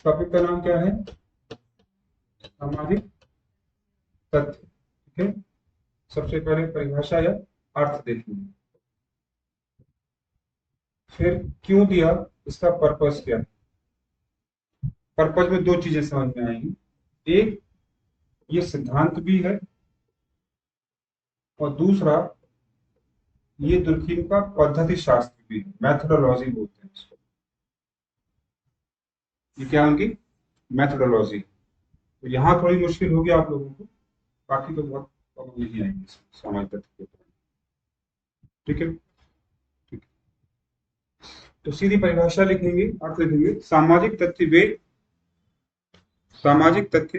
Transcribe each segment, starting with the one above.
Topic का नाम क्या है? सामाजिक तथ्य। ठीक है, सबसे पहले परिभाषा या अर्थ देखेंगे, फिर क्यों दिया, इसका पर्पस क्या है। पर्पस में दो चीजें समझ में आएंगी, एक ये सिद्धांत भी है और दूसरा ये दुर्खीम का पद्धति शास्त्र भी है, मैथोडोलॉजी बोलते हैं इसको। ये क्या उनकी मैथोडोलॉजी। तो यहाँ थोड़ी मुश्किल होगी आप लोगों को, बाकी तो बहुत प्रॉब्लम नहीं आएगी सामाजिक तथ्य के ऊपर। ठीक है, ठीक है। तो सीधी परिभाषा लिखेंगे, अर्थ लिखेंगे। सामाजिक तथ्य वे सामाजिक तथ्य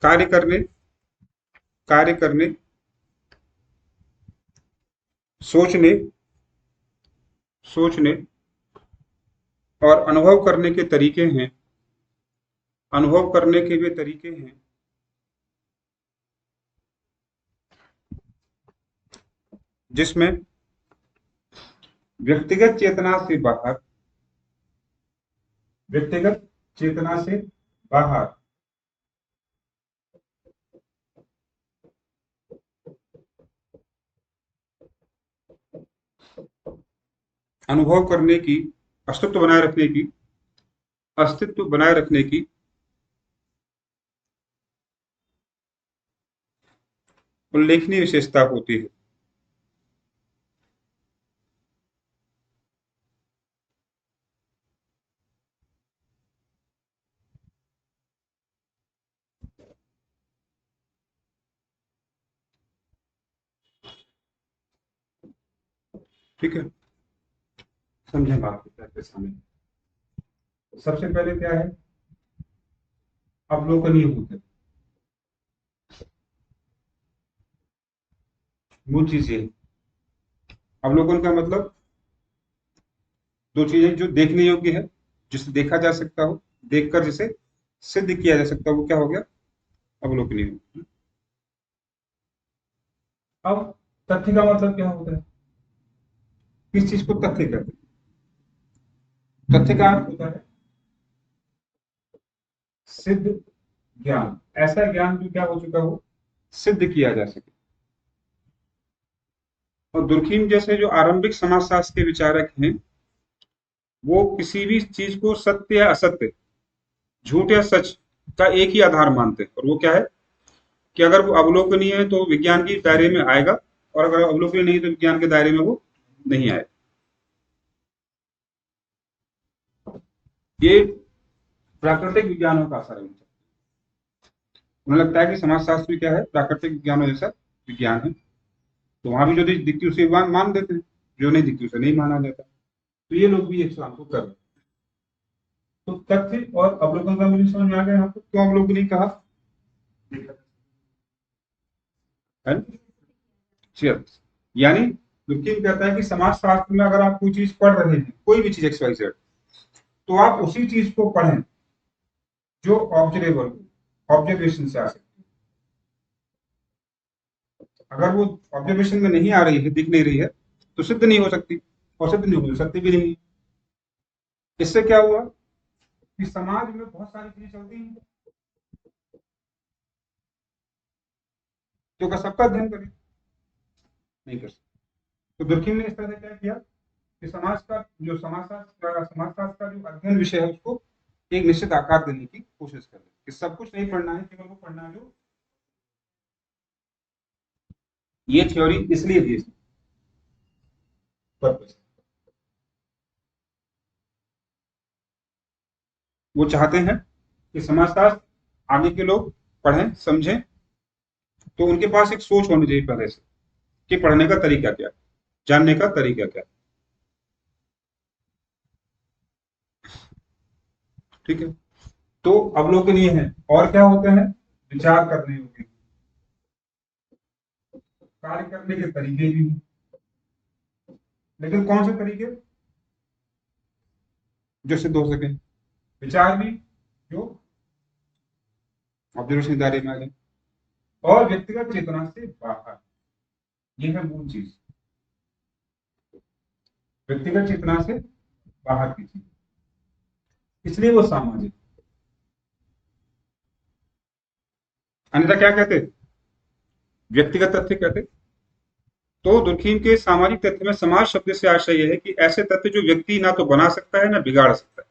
कार्य करने कार्य करने सोचने सोचने और अनुभव करने के तरीके हैं। अनुभव करने के वे तरीके हैं जिसमें व्यक्तिगत चेतना से बाहर व्यक्तिगत चेतना से बाहर अनुभव करने की अस्तित्व बनाए रखने की उल्लेखनीय विशेषता होती है। ठीक है, समझें बात को कैसे समझ। सबसे पहले क्या है, अवलोकनीय होते हैं। मूल चीज ये है। अवलोकन का मतलब दो चीजें जो देखने योग्य है, जिसे देखा जा सकता हो, देखकर जिसे सिद्ध किया जा सकता हो, वो क्या हो गया, अवलोकनीय। अब तथ्य का मतलब क्या होता है, किस चीज को तथ्य कहते हैं। तथ्य का अर्थ होता है सिद्ध ज्ञान, ऐसा ज्ञान जो क्या हो चुका हो, सिद्ध किया जा सके। और दुर्खीम जैसे जो आरंभिक समाजशास्त्र के विचारक हैं, वो किसी भी चीज को सत्य या असत्य, झूठ या सच का एक ही आधार मानते हैं, और वो क्या है कि अगर वो अवलोकनीय है तो विज्ञान के दायरे में आएगा, और अगर अवलोकनीय नहीं तो विज्ञान के दायरे में वो नहीं आएगा। ये प्राकृतिक विज्ञानों का असर है। मुझे लगता है कि समाजशास्त्र भी क्या है, प्राकृतिक विज्ञानों जैसा विज्ञान है। तो वहां भी जो दिखती है उसे मान देते हैं, जो नहीं दिखती उसे नहीं माना जाता। तो ये लोग भी एक काम को कर रहे हैं। तो तथ्य और अवलोकन का मुझे समझ में आ गया यहाँ पर, क्यों अवलोकन कहा है। चलिए, यानी दुर्खीम कहता है कि समाजशास्त्र में अगर आप कोई चीज पढ़ रहे हैं, कोई भी चीज एक्स वाई जेड, तो आप उसी चीज को पढ़ें जो ऑब्जर्वेबल, ऑब्जर्वेशन से आ सकती है। अगर वो ऑब्जर्वेशन में नहीं आ रही है, दिख नहीं रही है, तो सिद्ध नहीं हो सकती, और सिद्ध नहीं हो सकती भी नहीं। इससे क्या हुआ कि समाज में बहुत सारी चीजें चलती हैं, तो क्या सबका अध्ययन करें, नहीं कर सकते। तो दुर्खीम ने इस तरह से क्या किया कि समाजशास्त्र का जो अध्ययन विषय है उसको एक निश्चित आकार देने की कोशिश कर रहे, कि सब कुछ नहीं पढ़ना है, केवल वो पढ़ना है जो, ये थ्योरी इसलिए दी पर्पस। वो चाहते हैं कि समाजशास्त्र आगे के लोग पढ़ें समझें, तो उनके पास एक सोच होनी चाहिए पहले से कि पढ़ने का तरीका क्या है, जानने का तरीका क्या है। ठीक है, तो अवलोकनीय है, और क्या होते हैं, विचार करने योग्य, कार्य करने के तरीके भी हैं। लेकिन कौन से तरीके जो सिद्ध हो सके, विचार भी जो ऑब्जर्वेशन के दायरे में आ जाए, और व्यक्तिगत चेतना से बाहर, ये है मूल चीज, व्यक्तिगत चेतना से बाहर की चीज। इसलिए वो सामाजिक। अन्यथा क्या कहते, व्यक्तिगत तथ्य कहते। तो दुर्खीम के सामाजिक तथ्य में समाज शब्द से आशय यह है कि ऐसे तथ्य जो व्यक्ति ना तो बना सकता है ना बिगाड़ सकता है।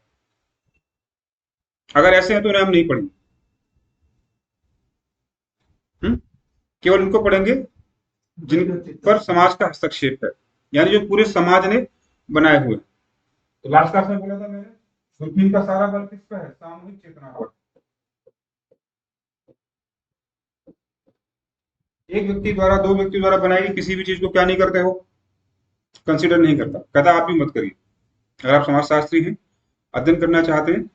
अगर ऐसे हैं तो उन्हें हम नहीं पढ़ेंगे। केवल उनको पढ़ेंगे जिन पर समाज का हस्तक्षेप है, यानी जो पूरे समाज ने बनाए हुए। तो लास्ट क्लास में बोला था मैंने, दुर्खीम का सारा बल किस पर है, सामूहिक चेतना पर। एक व्यक्ति द्वारा, दो व्यक्ति द्वारा बनाई गई किसी भी चीज को क्या नहीं करते हो, कंसिडर नहीं करता, कहता आप भी मत करिए। अगर आप समाजशास्त्री हैं, अध्ययन करना चाहते हैं,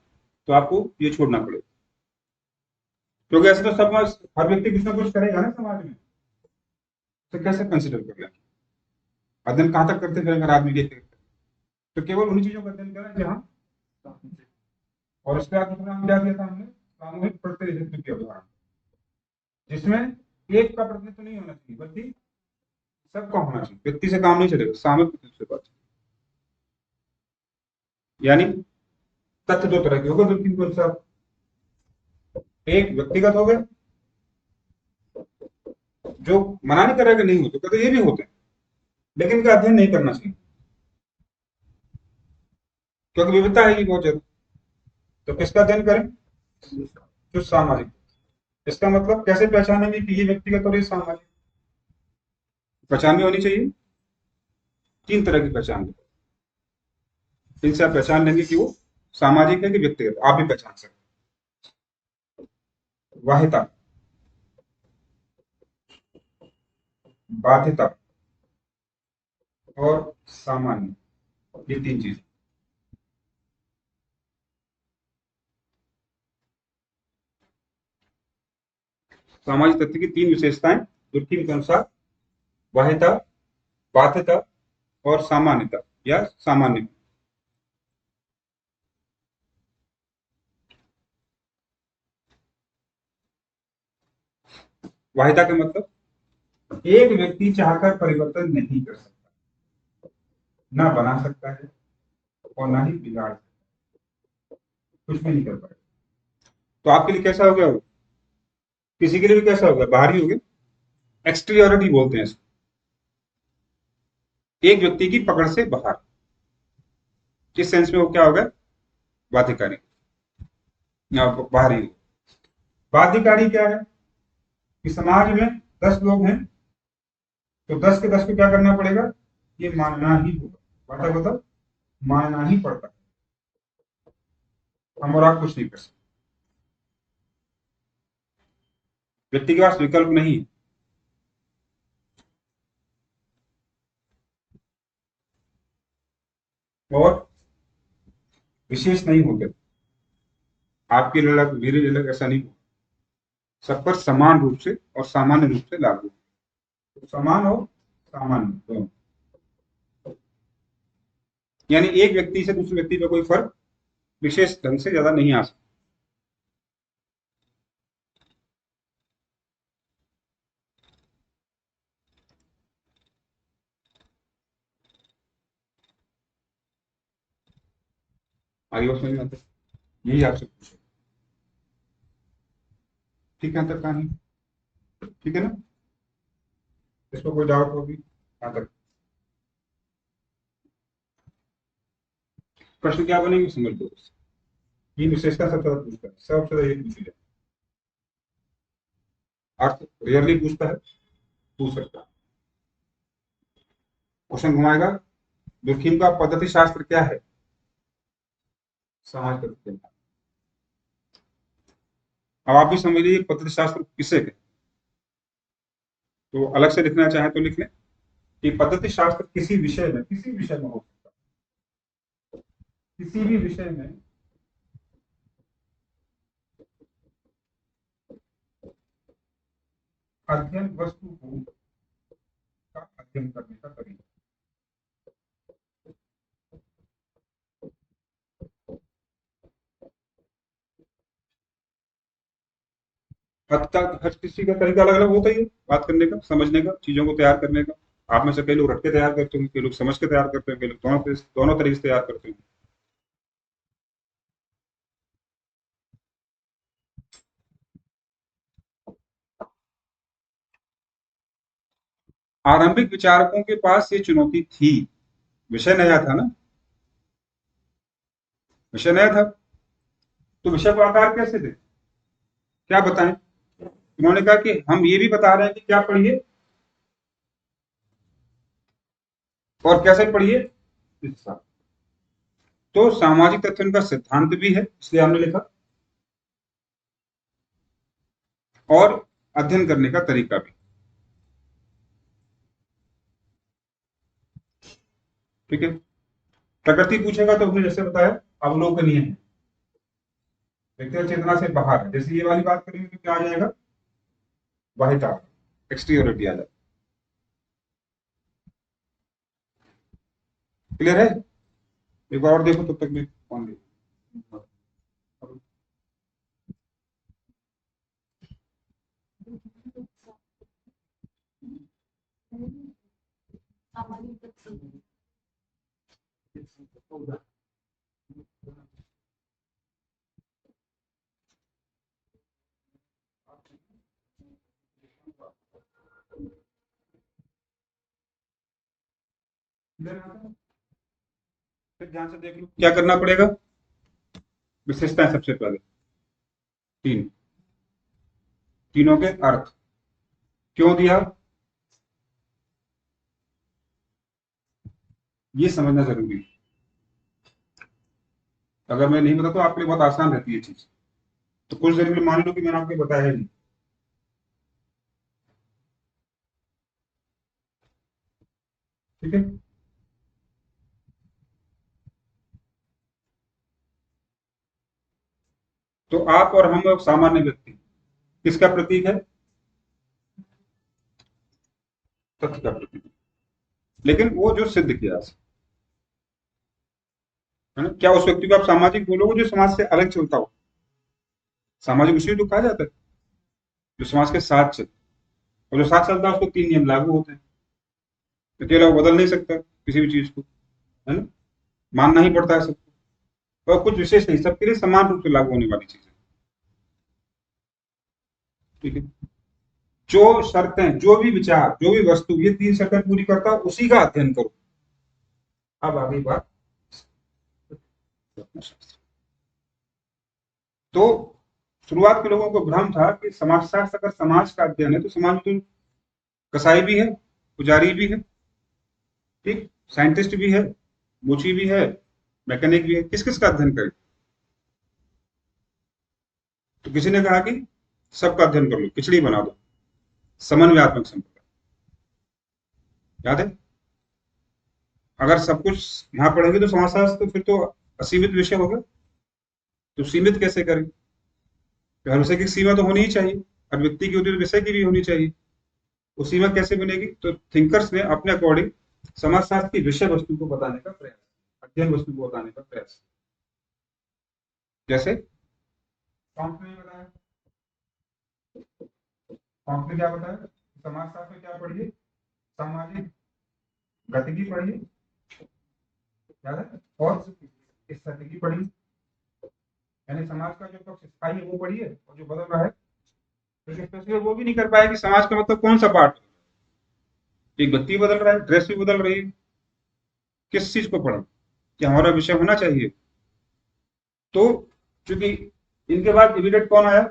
तो आपको ये छोड़ना पड़ेगा, क्योंकि ऐसे तो सब, हर व्यक्ति कुछ ना कुछ करेगा ना समाज में, तो कैसे कंसिडर कर लेंगे। अध्ययन कहाँ तक करते फिर अगर आदमी के, तो केवल उन्हीं चीजों का अध्ययन करें जहाँ, और इसके बाद दूसरा हम क्या किया था हमने, सामूहिक प्रतिनिधित्व की अवधारणा, जिसमें एक का प्रतिनिधित्व नहीं होना चाहिए बल्कि सबका होना चाहिए। व्यक्ति से काम नहीं चलेगा, सामूहिक प्रतिनिधित्व से बात। यानी तथ्य दो तरह के होगा दुर्खीम के अनुसार, एक व्यक्तिगत हो गए जो मना नहीं कर रहे कि नहीं होते, कहते ये भी होते हैं, लेकिन इनका अध्ययन नहीं करना चाहिए क्योंकि विविधता है ये बहुत ज्यादा। तो किसका अध्ययन करें, जो सामाजिक। इसका मतलब कैसे पहचानेंगे कि ये व्यक्तिगत और ये सामाजिक, पहचान भी होनी चाहिए। तीन तरह की पहचान, इनसे आप पहचान लेंगे कि वो सामाजिक है कि व्यक्तिगत, आप भी पहचान सकते। वाहिता, बाध्यता और सामान्य, ये तीन चीज। सामाजिक तथ्य की तीन विशेषताएं दुर्खीम के अनुसार, वाहिता, बाध्यता और सामान्यता या सामान्य। वाहिता का मतलब एक व्यक्ति चाहकर परिवर्तन नहीं कर सकता, ना बना सकता है और ना ही बिगाड़ सकता, कुछ भी नहीं कर पाएगा। तो आपके लिए कैसा हो गया वो, किसी के लिए भी कैसा हो गया, बाहरी हो गया, एक्सटीरियोरिटी बोलते हैं इसको, एक व्यक्ति की पकड़ से बाहर। किस सेंस में वो क्या हो गया, बाध्यकारी या बाहरी हो। बाध्यकारी क्या है कि समाज में 10 लोग हैं, तो 10 के 10 को क्या करना पड़ेगा, ये मानना ही होगा। मतलब मानना ही पड़ता है, हम और आप कुछ नहीं कर सकते, व्यक्ति के पास विकल्प नहीं है। और विशेष नहीं होते, आपके लिए अलग मेरे लिए अलग ऐसा नहीं हो, सब पर समान रूप से और सामान्य रूप से लागू। तो समान और सामान्य दोनों, यानी एक व्यक्ति से दूसरे व्यक्ति का कोई फर्क विशेष ढंग से ज्यादा नहीं आ सकता। आगे और समझ में आता है? यही आपसे पूछे, ठीक है, अंतर कहानी, ठीक है ना, इसमें कोई डाउट होगी यहाँ तक, प्रश्न क्या बनेंगे समझ लो। तीन विशेषता सबसे ज्यादा पूछता है, सबसे ज्यादा ये पूछी जाए, अर्थ रेयरली पूछता है, पूछ सकता है। क्वेश्चन घुमाएगा, दुर्खीम का पद्धति शास्त्र क्या है, समाज तत्व। अब आप भी समझ लीजिए पद्धति शास्त्र किसे कहते, तो अलग से लिखना चाहे तो लिख लें कि पद्धति शास्त्र किसी विषय में, किसी विषय में हो सकता है, किसी भी विषय में अध्ययन वस्तु को का अध्ययन करने का तरीका। हर किसी का तरीका अलग अलग होता ही है बात करने का, समझने का, चीजों को तैयार करने का। आप में से कई लोग रट के तैयार करते हैं, कई लोग समझ के तैयार करते हैं, कई लोग दोनों तरीके से तैयार करते हैं। आरंभिक विचारकों के पास ये चुनौती थी, विषय नया था ना, विषय नया था, तो विषय को आकार कैसे दे, क्या बताएं। उन्होंने कहा कि हम ये भी बता रहे हैं कि क्या पढ़िए और कैसे पढ़िए इस हिसाब। तो सामाजिक तथ्यों का सिद्धांत भी है, इसलिए हमने लिखा, और अध्ययन करने का तरीका भी। ठीक है, प्रकृति पूछेगा तो हमने जैसे बताया अवलोकनीय है, व्यक्तिगत चेतना से बाहर है। जैसे ये वाली बात करेंगे तो क्या आ जाएगा, बाह्यता, एक्सटीरियोरिटी आ जाएगा। क्लियर है, एक बार और देखो तब तक मैं कौन देखो। फिर ध्यान से देख लो क्या करना पड़ेगा। विशेषताएं सबसे पहले, तीन, तीनों के अर्थ क्यों दिया, ये समझना जरूरी है। अगर मैं नहीं बता तो आपके लिए बहुत आसान रहती है चीज। तो कुछ देर के लिए मान लो कि मैंने आपको बताया ही नहीं, ठीक है। तो आप और हम सामान्य व्यक्ति किसका प्रतीक है, तथ्य का प्रतीक। लेकिन वो जो सिद्ध किया है ना, क्या उस व्यक्ति को आप सामाजिक बोलोगे जो समाज से अलग चलता हो। सामाजिक उसी को कहा जाता है जो समाज के साथ चलता है, और जो साथ चलता है उसको तीन नियम लागू होते हैं। अकेला वो बदल नहीं सकता किसी भी चीज को, है ना, मानना ही पड़ता है सबको, और कुछ विशेष नहीं, सबके लिए समान रूप से लागू होने वाली चीज है। ठीक है, जो शर्तें, जो भी विचार, जो भी वस्तु ये तीन शर्तें पूरी करता है उसी का अध्ययन करो। अब आगे बात, तो शुरुआत के लोगों को भ्रम था कि समाजशास्त्र अगर समाज का अध्ययन है तो समाज में तो कसाई भी है, पुजारी भी है, ठीक, साइंटिस्ट भी है, मुची भी है, मैकेनिक भी है, किस किस का अध्ययन करें। तो किसी ने कहा कि सबका अध्ययन कर लो, खिचड़ी बना दो, समन्वयात्मक संप्रदाय, याद है। अगर सब कुछ यहाँ पढ़ेंगे तो समाजशास्त्र तो फिर तो असीमित विषय होगा, तो सीमित कैसे करें। हर विषय की सीमा तो होनी ही चाहिए, हर व्यक्ति की होती है तो विषय की भी होनी चाहिए। वो सीमा कैसे बनेगी, तो थिंकर्स ने अपने अकॉर्डिंग समाजशास्त्र की विषय वस्तु को बताने का प्रयास, अध्ययन वस्तु को बताने का प्रयास। जैसे कॉम्प ने बताया, कॉम्प ने क्या बताया, समाजशास्त्र में क्या पढ़िए, सामाजिक गतिकी पढ़िए, याद है, और स्थिति पढ़िए, यानी समाज का जो पक्ष स्थायी है वो पढ़िए, और जो बदल रहा है, तो स्पेसिफिक वो भी नहीं कर पाया कि समाज का मतलब कौन सा पार्ट, एक व्यक्ति बदल रहा है, ड्रेस भी बदल रही है, किस चीज को पढ़े, क्या हमारा विषय होना चाहिए। तो चूंकि इनके बाद इमीडिएट कौन आया,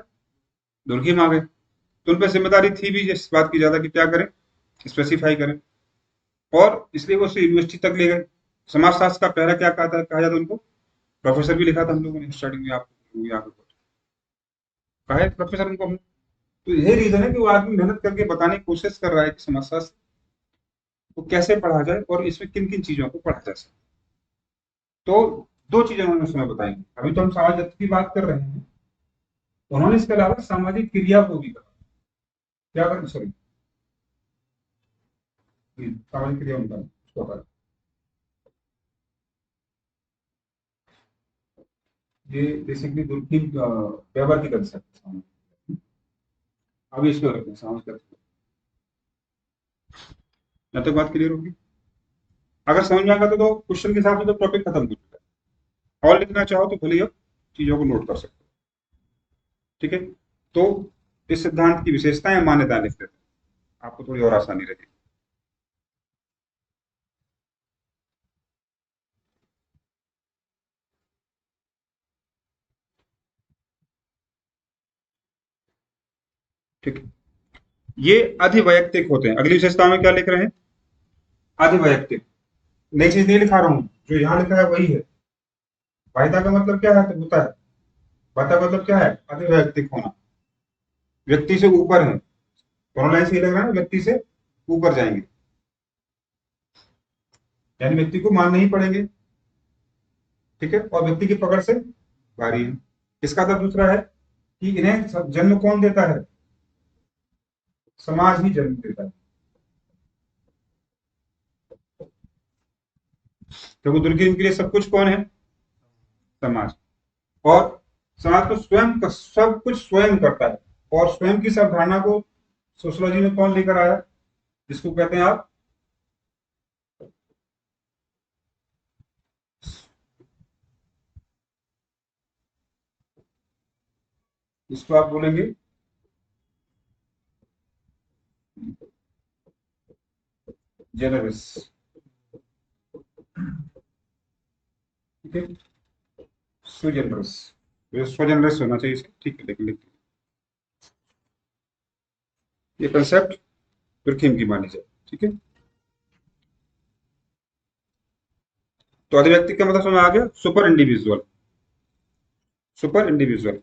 दुर्गीम आ गए, तो उन पर जिम्मेदारी थी भी इस बात की ज्यादा कि क्या करें, स्पेसिफाई करें, और इसलिए वो उसे यूनिवर्सिटी तक ले गए। समाजशास्त्र का पहला क्या कहा जाता उनको, प्रोफेसर भी लिखा था हम लोगों ने स्टार्टिंग में, आपको यहाँ पे कहा है प्रोफेसर उनको हम। तो यही रीजन है कि वो आदमी मेहनत करके बताने की कोशिश कर रहा है कि समाजशास्त्र को कैसे पढ़ा जाए और इसमें किन किन चीजों को पढ़ा जा सकता। तो दो चीजें उन्होंने उसमें बताई, अभी तो हम समाज तत्व की बात कर रहे हैं, उन्होंने इसके अलावा सामाजिक क्रिया को भी कहा, क्या करें, सॉरी, सामाजिक क्रिया उनका उसको कहा, ये बेसिकली दुर्गीम व्यवहार की कंसेप्ट है। अभी इसको रखते हैं समाज तत्व, यहाँ तक बात क्लियर होगी। अगर समझ में आ गया तो क्वेश्चन के हिसाब से तो टॉपिक खत्म हो चुका है, और लिखना चाहो तो भले आप चीजों को नोट कर सकते हो। ठीक है, तो इस सिद्धांत की विशेषताएं मान्यताएं लिख लेते हैं, आपको थोड़ी और आसानी रहेगी। ठीक है, ये अधिवैयक्तिक होते हैं। अगली विशेषता में क्या लिख रहे हैं? अधिवैयक्तिक। नई चीज नहीं लिखा रहा हूं, जो यहाँ लिखा है वही है। वाहिता का मतलब क्या है? तो होता है। वाहिता का मतलब क्या है? अधिवैयक्तिक होना, व्यक्ति से ऊपर है। दोनों लाइन से लग रहा है, व्यक्ति से ऊपर जाएंगे, यानी व्यक्ति को मानने ही पड़ेंगे। ठीक है, और व्यक्ति की पकड़ से भारी है। इसका मतलब दूसरा है कि इन्हें जन्म कौन देता है? समाज ही जन्म देता है। क्योंकि दुर्गम के लिए सब कुछ कौन है? समाज। और समाज को स्वयं का सब कुछ स्वयं करता है, और स्वयं की सब धारणा को सोशियोलॉजी में कौन लेकर आया? जिसको कहते हैं आप, इसको आप बोलेंगे जेनरस। ठीक है, सुजेनरस, स्वजेनरस होना चाहिए इसका। ठीक है, लेकिन ये कंसेप्ट दुर्खिम की मानी जाए। ठीक है, तो अधिव्यक्ति का मतलब समझ आ गया। Super individual, super individual.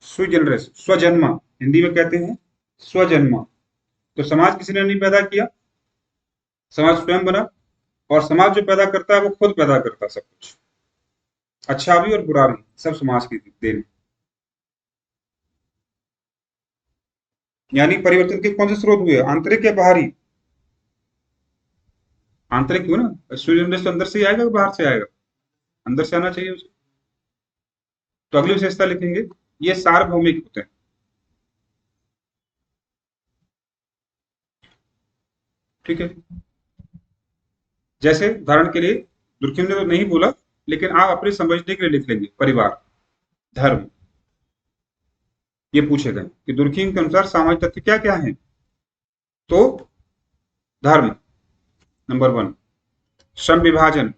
Sui generis, स्वजन्मा, हिंदी में कहते हैं स्वजन्मा। तो समाज किसी ने नहीं पैदा किया, समाज स्वयं बना, और समाज जो पैदा करता है वो खुद पैदा करता है सब कुछ, अच्छा भी और बुरा भी, सब समाज की देन। यानी परिवर्तन के कौन से स्रोत हुए? आंतरिक या बाहरी? आंतरिक हुआ ना, सूर्य तो अंदर से ही आएगा, बाहर से आएगा? अंदर से आना चाहिए उसे। तो अगली विशेषता लिखेंगे, ये सार्वभौमिक होते हैं। ठीक है, जैसे उदाहरण के लिए, दुर्खिम ने तो नहीं बोला, लेकिन आप अपने समझने के लिए लिख लेंगे, परिवार, धर्म। ये पूछे गए कि दुर्खिम के अनुसार सामाजिक तथ्य क्या क्या है? तो धर्म नंबर 1, श्रम विभाजन,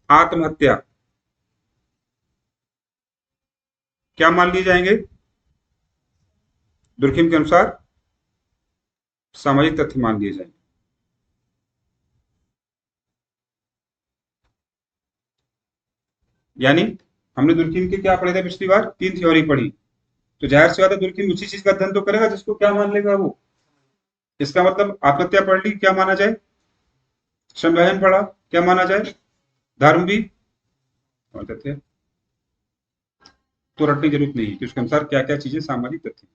आत्महत्या, क्या मान लिए जाएंगे दुर्खिम के अनुसार? सामाजिक तथ्य मान लिए जाएंगे। यानी हमने दुर्खिम के क्या पढ़े थे पिछली बार? 3 थ्योरी पढ़ी। तो जाहिर सी बात है दुर्खिम उसी चीज का अध्ययन तो करेगा जिसको क्या मान लेगा वो। इसका मतलब आत्महत्या पढ़ ली, क्या माना जाए? श्रम विभाजन पढ़ा, क्या माना जाए? धर्म भी और तथ्य। तो रटने की जरूरत नहीं कि उसके अनुसार क्या क्या चीजें सामाजिक तथ्य।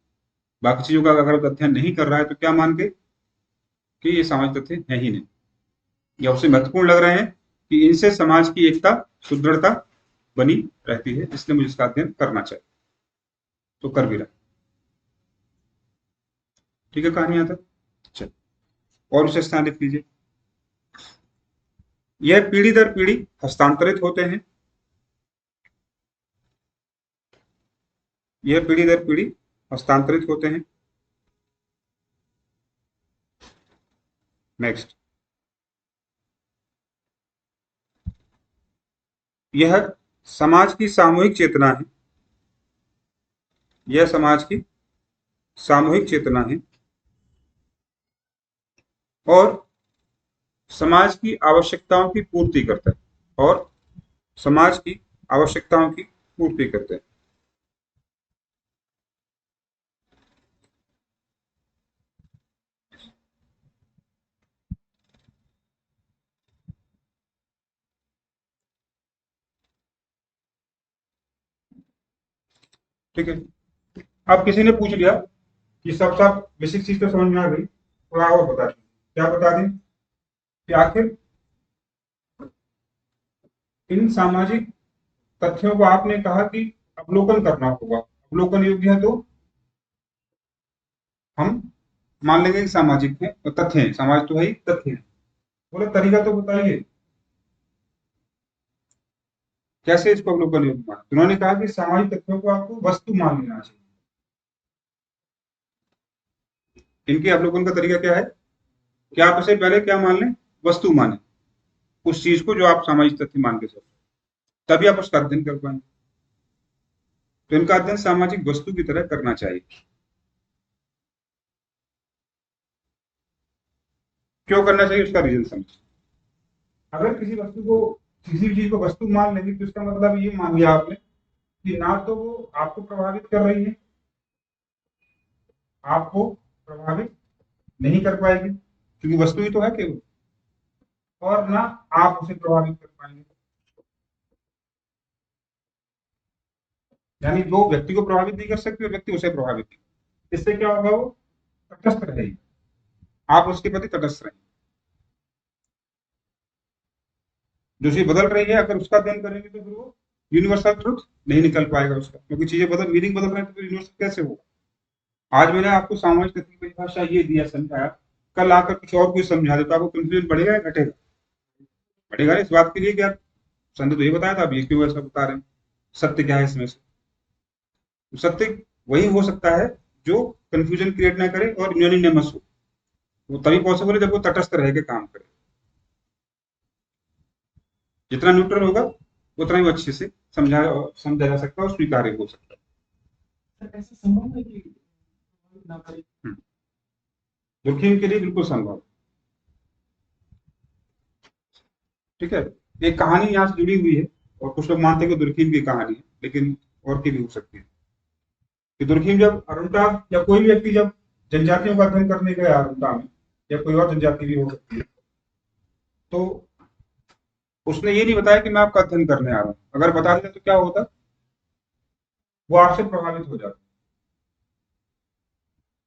बाकी चीजों का अगर अध्ययन नहीं कर रहा है तो क्या मान के कि ये सामाजिक तथ्य है ही नहीं, या उससे महत्वपूर्ण लग रहे हैं कि इनसे समाज की एकता, सुदृढ़ता बनी रहती है, इसलिए मुझे इसका अध्ययन करना चाहिए, तो कर भी रहा। ठीक है, कहानी आता। चल, और विशेषताएं लिख लीजिए। यह पीढ़ी दर पीढ़ी हस्तांतरित होते हैं। यह पीढ़ी दर पीढ़ी हस्तांतरित होते हैं। नेक्स्ट, यह समाज की सामूहिक चेतना है। यह समाज की सामूहिक चेतना है और समाज की आवश्यकताओं की पूर्ति करता है, और समाज की आवश्यकताओं की पूर्ति करते हैं। ठीक है, अब किसी ने पूछ लिया कि सब सब बेसिक चीज तो समझ में आ गई, थोड़ा और बता दें। क्या बता दें कि आखिर इन सामाजिक तथ्यों को आपने कहा कि अवलोकन करना होगा, अवलोकन योग्य है तो हम मान लेंगे कि सामाजिक है और तथ्य है, समाज तो है ही, तथ्य है। बोले तरीका तो बताइए कैसे इसको अवलोकन योग्य माना। उन्होंने कहा कि सामाजिक तथ्यों को आपको वस्तु मान लेना चाहिए। इनके अवलोकन का तरीका क्या है कि आप इसे पहले क्या मान लें? वस्तु माने, उस चीज को जो आप सामाजिक तथ्य मान के चलते, तभी आप उसका अध्ययन कर पाएंगे। तो इनका अध्ययन सामाजिक वस्तु की तरह करना चाहिए। क्यों करना चाहिए उसका रीजन समझिए। अगर किसी वस्तु को, किसी भी चीज को वस्तु मान लेंगे तो इसका मतलब ये मान लिया आपने कि ना तो वो आपको प्रभावित कर रही है, आपको प्रभावित नहीं कर पाएगी क्योंकि वस्तु ही तो है केवल, और ना आप उसे प्रभावित कर पाएंगे। यानी जो व्यक्ति को प्रभावित नहीं कर सकते, व्यक्ति उसे प्रभावित नहीं। इससे क्या होगा, वो तटस्थ रहेगी, आप उसके प्रति तटस्थ रहेंगे। जो चीज बदल रही है अगर उसका अध्ययन करेंगे तो फिर वो यूनिवर्सल ट्रुथ नहीं निकल पाएगा उसका, क्योंकि चीजें बदल, मीनिंग बदल रहे हैं तो फिर यूनिवर्सल कैसे होगा। आज मैंने आपको सामाजिक तत्व की परिभाषा ये दिया, समझाया, कल आकर कुछ और कुछ समझा दे तो आपको कंफ्यूजन बढ़ेगा या घटेगा? बढ़ेगा। इस बात के लिए कि यार संत तो ये बताया था, अब ये क्यों ऐसा बता रहे हैं, सत्य क्या है इसमें से। तो सत्य वही हो सकता है जो कंफ्यूजन क्रिएट ना करे और यूनानिमस हो। वो तभी पॉसिबल है जब वो तटस्थ रह के काम करे। जितना न्यूट्रल होगा उतना ही अच्छे से समझा जा सकता है और स्वीकार्य हो सकता है। ऐसा संभव है कि दुर्खीम के लिए बिल्कुल संभव। ठीक है, एक कहानी यहाँ से जुड़ी हुई है और कुछ लोग मानते हैं कि दुर्खीम की कहानी है, लेकिन और की भी हो सकती है कि दुर्खीम जब अरुणता या कोई भी व्यक्ति जब जनजातियों का अध्ययन करने गया अरुणता में, या कोई और जनजाति भी हो सकती है, तो उसने ये नहीं बताया कि मैं आपका अध्ययन करने आ रहा हूँ। अगर बता देता तो क्या होता, वो आपसे प्रभावित हो जाता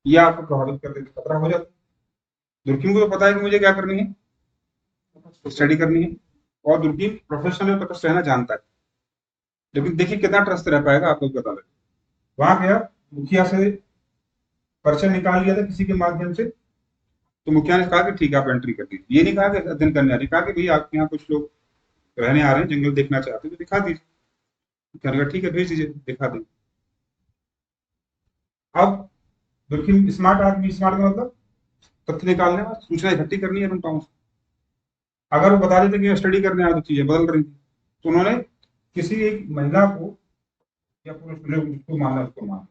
या आपको प्रभावित कर देते, खतरा हो जाता। दुर्खीम को तो पता है कि मुझे क्या करनी है, स्टडी करनी है, और दुर्खीम प्रोफेशनल में तटस्थ रहना जानता है। लेकिन देखिए कितना ट्रस्ट रह पाएगा, आपको पता लगे। वहां गया, मुखिया से पर्चा निकाल लिया था किसी के माध्यम से, तो मुखिया ने कहा कि ठीक है आप एंट्री कर दीजिए। ये नहीं कहा कि अध्ययन करने आ रही, कहा कि भाई आपके यहाँ कुछ लोग रहने आ रहे हैं, जंगल देखना चाहते हैं तो दिखा दीजिए। मुखिया ने कहा ठीक है भेज दीजिए, दिखा दें। अब दुर्खीम स्मार्ट आदमी, स्मार्ट का मतलब तथ्य निकालने और सूचना इकट्ठी करनी है उन। अगर वो बता देते कि स्टडी करने आए तो चीजें बदल रही थी, तो उन्होंने किसी एक महिला को या पुरुष को, जिसको माना उसको माना,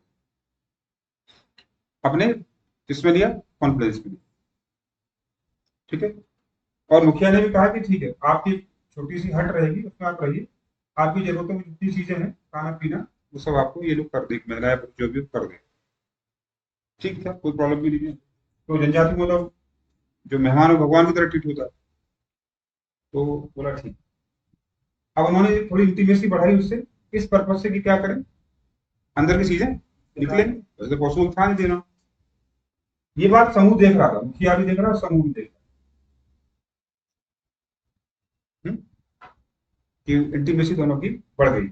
अपने किसमें लिया, कॉन्फ्रेंस में। ठीक है, और मुखिया ने भी कहा कि ठीक है आपकी छोटी सी हट रहेगी, उसमें आप रहिए, आपकी जरूरतों की जितनी चीजें हैं, खाना पीना, वो सब आपको ये लोग कर दे, महिलाएं जो भी कर दे। ठीक था, कोई प्रॉब्लम भी नहीं है। तो जनजाति मतलब जो मेहमान हो भगवान की तरह ट्रीट होता है, तो बोला ठीक। अब उन्होंने थोड़ी इंटीमेसी बढ़ाई उससे, इस पर्पज से कि क्या करें, अंदर की चीजें निकले, वैसे पॉसिबल था नहीं देना। ये बात समूह देख रहा था, मुखिया भी देख रहा था, समूह भी देख रहा, कि इंटीमेसी दोनों की बढ़ गई।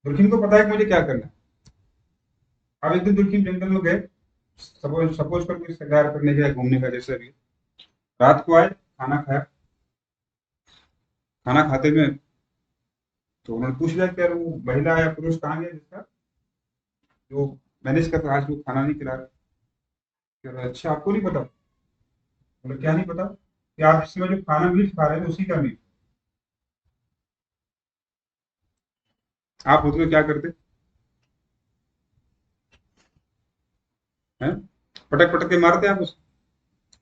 दुर्खीम को पता है कि मुझे क्या करना है। अब एक दिन दुर्खीम जंगल में गए, सपोज सपोज कर कोई शिकार करने गया, घूमने का जैसे भी। रात को आए, खाना खाया, खाना खाते में तो उन्होंने पूछ लिया कि यार वो महिला या पुरुष कहाँ गया जिसका जो मैनेज कर रहा, आज वो खाना नहीं खिला रहा। कह रहा, अच्छा आपको नहीं पता? बोले क्या नहीं पता? कि आप इस समय जो खाना मीट खा रहे हैं उसी का मीट। आप होते तो क्या करते हैं? पटक पटक के मारते आप उसे,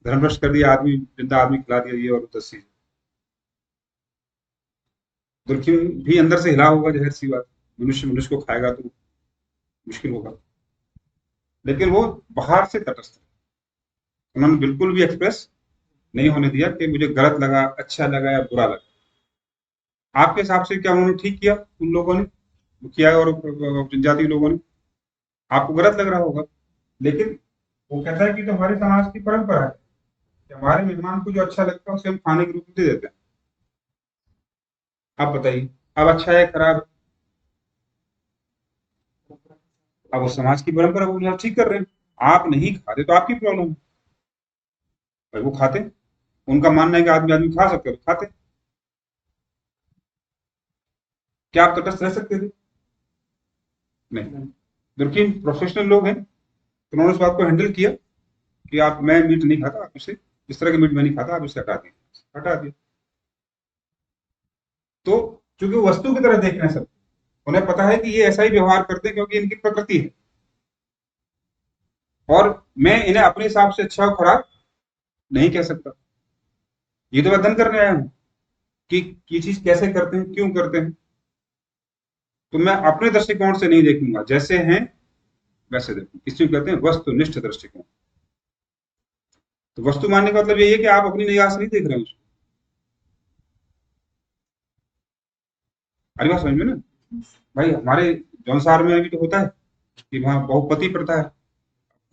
धर्मभ्रष्ट कर दिया आदमी, जिंदा आदमी खिला दिया, ये और 10 चीज। दुर्खिम भी अंदर से हिला होगा, जाहिर सी बात, मनुष्य मनुष्य को खाएगा तो मुश्किल होगा। लेकिन वो बाहर से तटस्थ है, उन्होंने बिल्कुल भी एक्सप्रेस नहीं होने दिया कि मुझे गलत लगा, अच्छा लगा या बुरा लगा। आपके हिसाब से क्या उन्होंने ठीक किया उन लोगों ने, मुखिया और जनजाति लोगों ने? आपको गलत लग रहा होगा, लेकिन वो कहता है कि तो हमारे समाज की परंपरा है कि हमारे मेहमान को जो अच्छा लगता है उसे हम खाने के रूप में दे देते हैं। आप बताइए, अब अच्छा है खराब है? अब वो समाज की परंपरा को आप ठीक कर रहे हैं। आप नहीं खाते तो आपकी प्रॉब्लम है, भाई वो खाते, उनका मानना है कि आदमी आदमी खा सकते, तो खाते। क्या आप तटस्थ रह सकते थे? नहीं। जबकि प्रोफेशनल लोग हैं तो उन्होंने उस बात को हैंडल किया कि आप, मैं मीट नहीं खाता, आप उसे, इस तरह के मीट मैं नहीं खाता, आप इसे हटा दिए, हटा दिए। तो चूंकि वस्तु की तरह देख रहे हैं सब, उन्हें पता है कि ये ऐसा ही व्यवहार करते हैं क्योंकि इनकी प्रकृति है, और मैं इन्हें अपने हिसाब से अच्छा और खराब नहीं कह सकता। ये तो मैं अध्ययन करने आया हूं कि ये चीज कैसे करते हैं, क्यों करते हैं। तो मैं अपने दृष्टिकोण से नहीं देखूंगा, जैसे हैं वैसे देखूं। इसी को कहते हैं वस्तुनिष्ठ दृष्टिकोण। तो वस्तु मानने का मतलब यही है कि आप अपनी निगाह से नहीं देख रहे हैं उसको। अरे बात समझ में ना भाई, हमारे जौनसार में अभी तो होता है कि वहाँ बहुपति प्रथा है,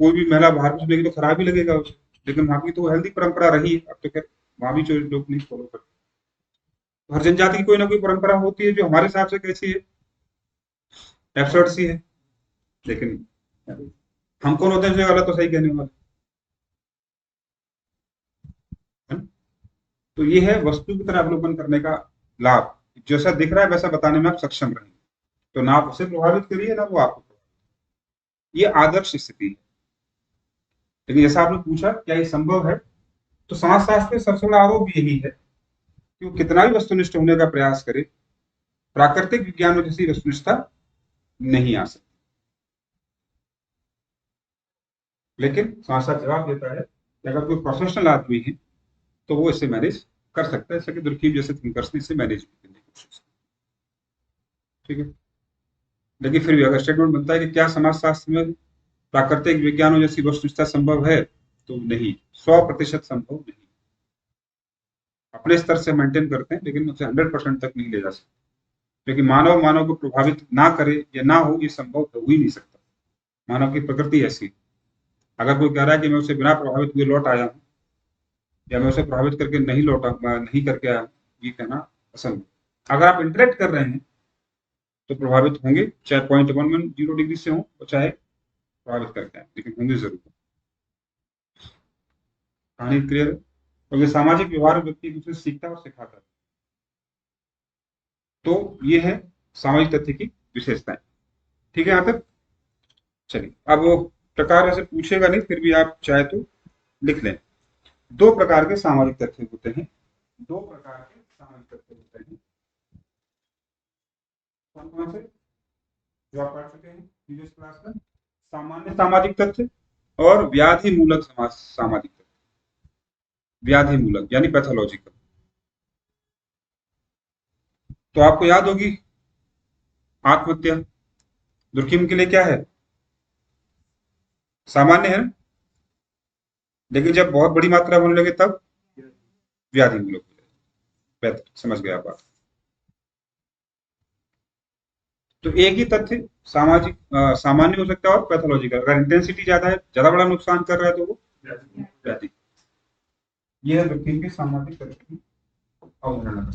कोई भी महिला बाहर कुछ लेगी तो खराब ही लगेगा उसे, लेकिन वहाँ की तो हेल्दी परंपरा रही है। अब तो खैर वहाँ भी जो लोग नहीं फॉलो करते, तो हर जनजाति की कोई ना कोई परंपरा होती है जो हमारे हिसाब से कैसी है, एब्सर्ड सी है, लेकिन हम कौन होते हैं जो गलत तो सही कहने वाले, है ना? तो ये है वस्तु की तरह अवलोकन करने का लाभ। जैसा दिख रहा है वैसा बताने में आप सक्षम रहेंगे, तो ना आप उसे प्रभावित करिए ना वो आपको प्रभावित। ये आदर्श स्थिति है। लेकिन जैसा आपने पूछा क्या ये संभव है, तो समाजशास्त्र में सबसे बड़ा आरोप यही है कि वो कितना भी वस्तुनिष्ठ होने का प्रयास करे, प्राकृतिक विज्ञान में जैसी वस्तुनिष्ठता नहीं आ सकती। लेकिन समाजशास्त्र जवाब देता है कि अगर कोई प्रोफेशनल आदमी है तो वो इसे मैनेज कर सकता है, जैसे कि दुर्खीम जैसे थिंकर्स ने इसे मैनेज करने की कोशिश की। ठीक है, लेकिन फिर भी अगर स्टेटमेंट बनता है कि क्या समाजशास्त्र में प्राकृतिक विज्ञानों जैसी वस्तुनिष्ठता संभव है, तो नहीं, 100% संभव नहीं। अपने स्तर से मेंटेन करते हैं लेकिन उसे 100% तक नहीं ले जा सकते, क्योंकि मानव मानव को प्रभावित ना करे या ना हो, ये संभव तो हो ही नहीं सकता। मानव की प्रकृति ऐसी है। अगर कोई कह रहा है कि मैं उसे बिना प्रभावित हुए लौट आया हूँ, या मैं उसे प्रभावित करके नहीं लौटा, नहीं करके आया, ये कहना असंभव। अगर आप इंटरेक्ट कर रहे हैं तो प्रभावित होंगे, चाहे 0.110 डिग्री से हो और चाहे प्रभावित करके आए, लेकिन होंगे जरूर। कहानी क्लियर है? क्योंकि सामाजिक व्यवहार व्यक्ति दूसरे से सीखता है और सिखाता है। तो ये है सामाजिक तथ्य की विशेषताएं। ठीक है, यहाँ तक चलिए। अब वो प्रकार ऐसे पूछेगा नहीं, फिर भी आप चाहे तो लिख लें। दो प्रकार के सामाजिक तथ्य होते हैं। दो प्रकार के सामाजिक तथ्य होते हैं। कौन कौन से? जो आप पढ़ चुके हैं प्रीवियस क्लास में, सामान्य सामाजिक तथ्य और व्याधि मूलक सामाजिक तथ्य। व्याधि मूलक यानी पैथोलॉजिकल। तो आपको याद होगी आत्महत्या दुर्खिम के लिए क्या है? सामान्य है, लेकिन जब बहुत बड़ी मात्रा होने लगे तब व्याधि मूलक हो जाए। समझ गया आप? तो एक ही तथ्य सामाजिक सामान्य हो सकता है और पैथोलॉजिकल। अगर इंटेंसिटी ज्यादा है, ज्यादा बड़ा नुकसान कर रहा है, तो वो व्याधि। ये है दुर्खिम के सामाजिक तथ्य की अवधारणा।